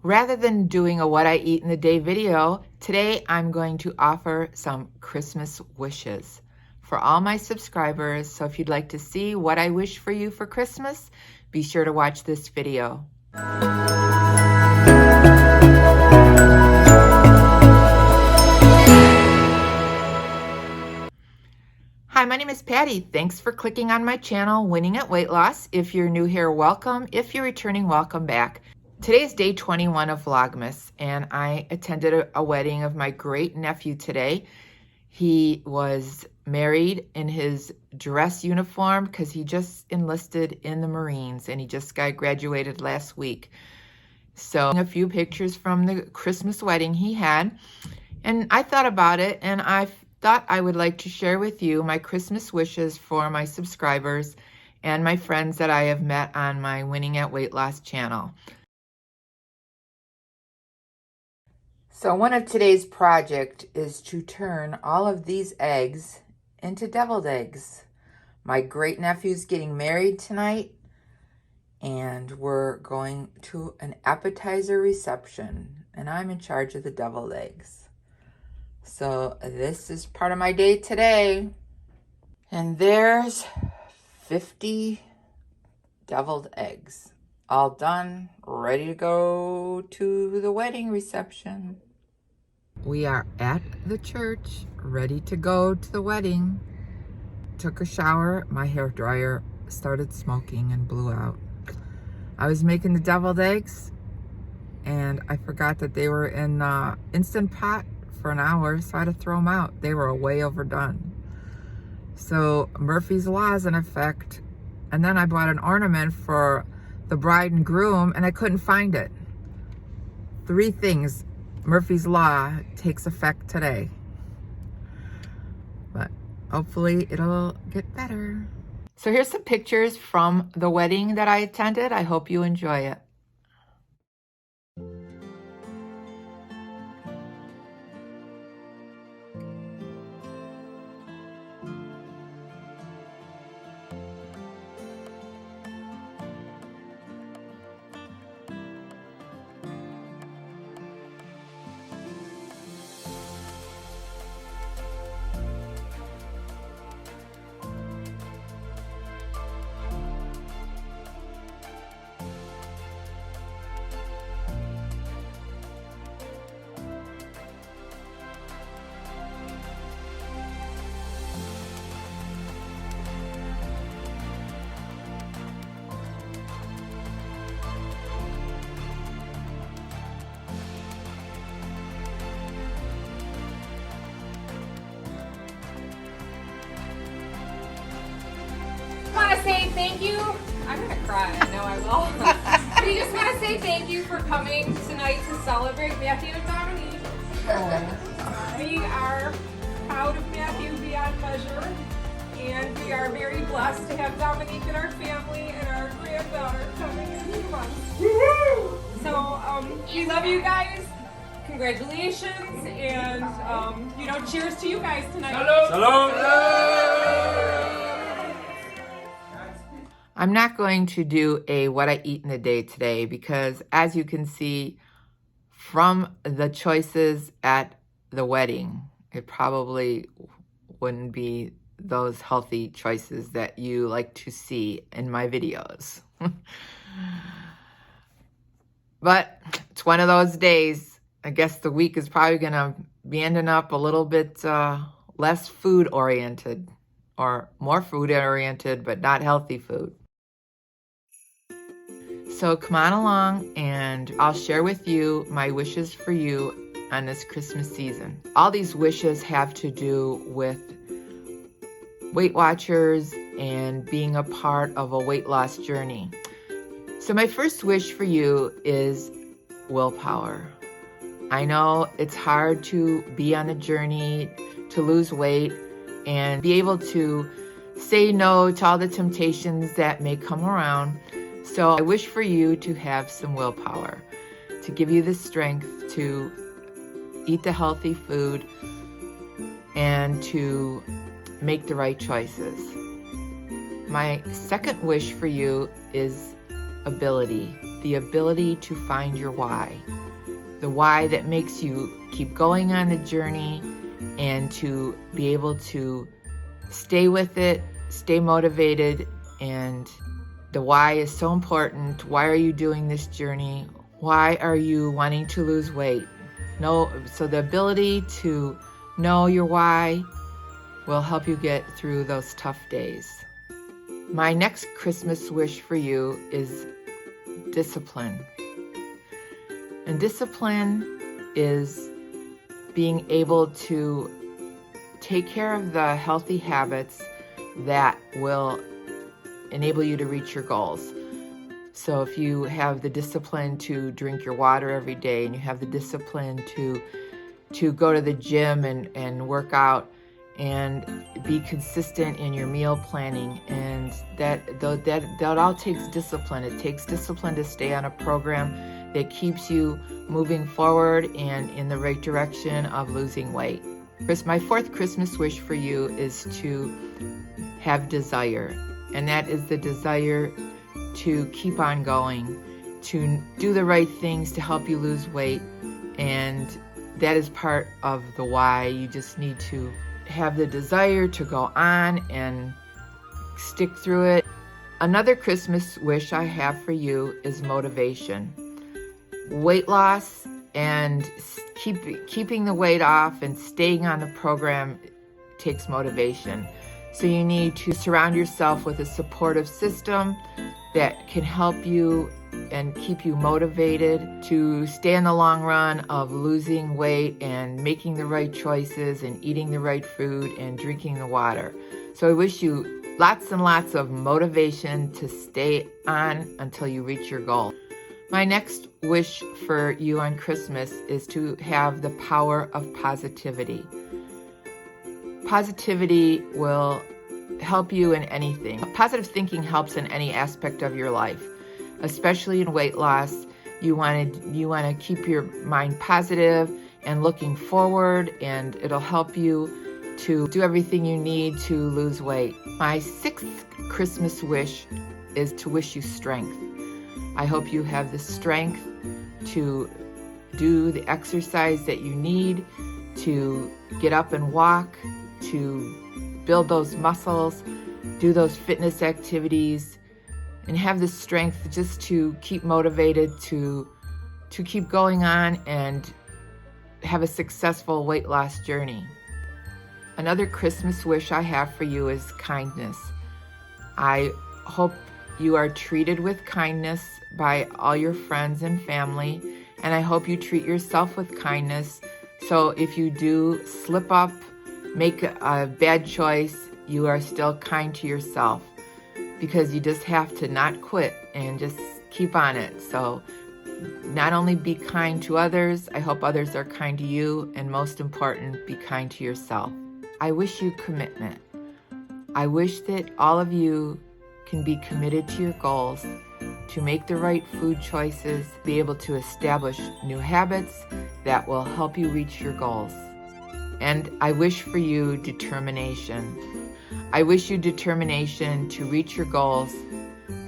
Rather than doing a what I eat in a day video, today I'm going to offer some Christmas wishes for all my subscribers. So if you'd like to see what I wish for you for Christmas, be sure to watch this video. Hi, my name is Patty. Thanks for clicking on my channel, Winning at Weight Loss. If you're new here, welcome. If you're returning, welcome back. Today is day 21 of Vlogmas, and I attended a wedding of my great nephew today. He was married in his dress uniform because he just enlisted in the Marines, and he just got graduated last week. So a few pictures from the Christmas wedding he had, and I thought about it, and I thought I would like to share with you my Christmas wishes for my subscribers and my friends that I have met on my Winning at Weight Loss channel. So one of today's project is to turn all of these eggs into deviled eggs. My great nephew's getting married tonight, and we're going to an appetizer reception, and I'm in charge of the deviled eggs. So this is part of my day today. And there's 50 deviled eggs, all done, ready to go to the wedding reception. We are at the church, ready to go to the wedding. Took a shower, my hair dryer started smoking and blew out. I was making the deviled eggs, and I forgot that they were in the Instant Pot for an hour, so I had to throw them out. They were way overdone. So Murphy's Law is in effect. And then I bought an ornament for the bride and groom, and I couldn't find it. 3 things. Murphy's Law takes effect today. But hopefully it'll get better. So here's some pictures from the wedding that I attended. I hope you enjoy it. Say thank you. I'm gonna cry. I know I will. We just want to say thank you for coming tonight to celebrate Matthew and Dominique. We are proud of Matthew beyond measure, and we are very blessed to have Dominique in our family and our granddaughter coming in 2 months. So we love you guys. Congratulations, and cheers to you guys tonight. Shalom. Shalom. I'm not going to do a what I eat in a day today because, as you can see from the choices at the wedding, it probably wouldn't be those healthy choices that you like to see in my videos. But it's one of those days. I guess the week is probably going to be ending up a little bit less food-oriented, or more food-oriented, but not healthy food. So come on along, and I'll share with you my wishes for you on this Christmas season. All these wishes have to do with Weight Watchers and being a part of a weight loss journey. So my first wish for you is willpower. I know it's hard to be on a journey to lose weight and be able to say no to all the temptations that may come around. So I wish for you to have some willpower, to give you the strength to eat the healthy food and to make the right choices. My second wish for you is ability. the ability to find your why. The why that makes you keep going on the journey and to be able to stay with it, stay motivated. And the why is so important. Why are you doing this journey? Why are you wanting to lose weight? So the ability to know your why will help you get through those tough days. My next Christmas wish for you is discipline. And discipline is being able to take care of the healthy habits that will enable you to reach your goals. So if you have the discipline to drink your water every day, and you have the discipline to go to the gym and work out and be consistent in your meal planning, and that all takes discipline. It takes discipline to stay on a program that keeps you moving forward and in the right direction of losing weight. My fourth Christmas wish for you is to have desire, and that is the desire to keep on going, to do the right things to help you lose weight, and that is part of the why. You just need to have the desire to go on and stick through it. Another Christmas wish I have for you is motivation. Weight loss and keeping the weight off and staying on the program takes motivation. So you need to surround yourself with a supportive system that can help you and keep you motivated to stay in the long run of losing weight and making the right choices and eating the right food and drinking the water. So I wish you lots and lots of motivation to stay on until you reach your goal. My next wish for you on Christmas is to have the power of positivity. Positivity will help you in anything. Positive thinking helps in any aspect of your life, especially in weight loss. You want to keep your mind positive and looking forward, and it'll help you to do everything you need to lose weight. My sixth Christmas wish is to wish you strength. I hope you have the strength to do the exercise that you need, to get up and walk, to build those muscles, do those fitness activities, and have the strength just to keep motivated, to keep going on and have a successful weight loss journey. Another Christmas wish I have for you is kindness. I hope you are treated with kindness by all your friends and family, and I hope you treat yourself with kindness. So if you do slip up, make a bad choice, you are still kind to yourself, because you just have to not quit and just keep on it. So not only be kind to others, I hope others are kind to you, and most important, be kind to yourself. I wish you commitment. I wish that all of you can be committed to your goals, to make the right food choices, be able to establish new habits that will help you reach your goals. And I wish for you determination. I wish you determination to reach your goals,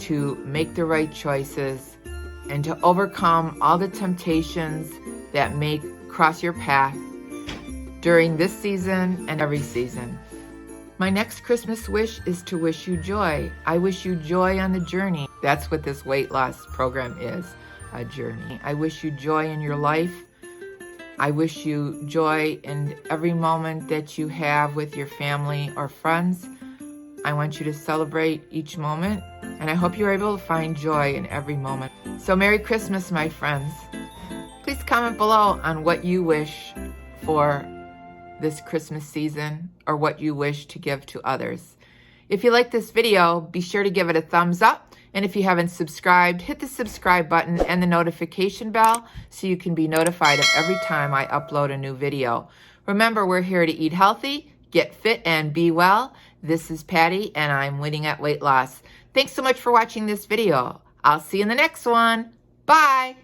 to make the right choices, and to overcome all the temptations that may cross your path during this season and every season. My next Christmas wish is to wish you joy. I wish you joy on the journey. That's what this weight loss program is, a journey. I wish you joy in your life. I wish you joy in every moment that you have with your family or friends. I want you to celebrate each moment, and I hope you're able to find joy in every moment. So Merry Christmas, my friends. Please comment below on what you wish for this Christmas season, or what you wish to give to others. If you like this video, be sure to give it a thumbs up. And if you haven't subscribed, hit the subscribe button and the notification bell so you can be notified of every time I upload a new video. Remember, we're here to eat healthy, get fit, and be well. This is Patty, and I'm winning at weight loss. Thanks so much for watching this video. I'll see you in the next one. Bye.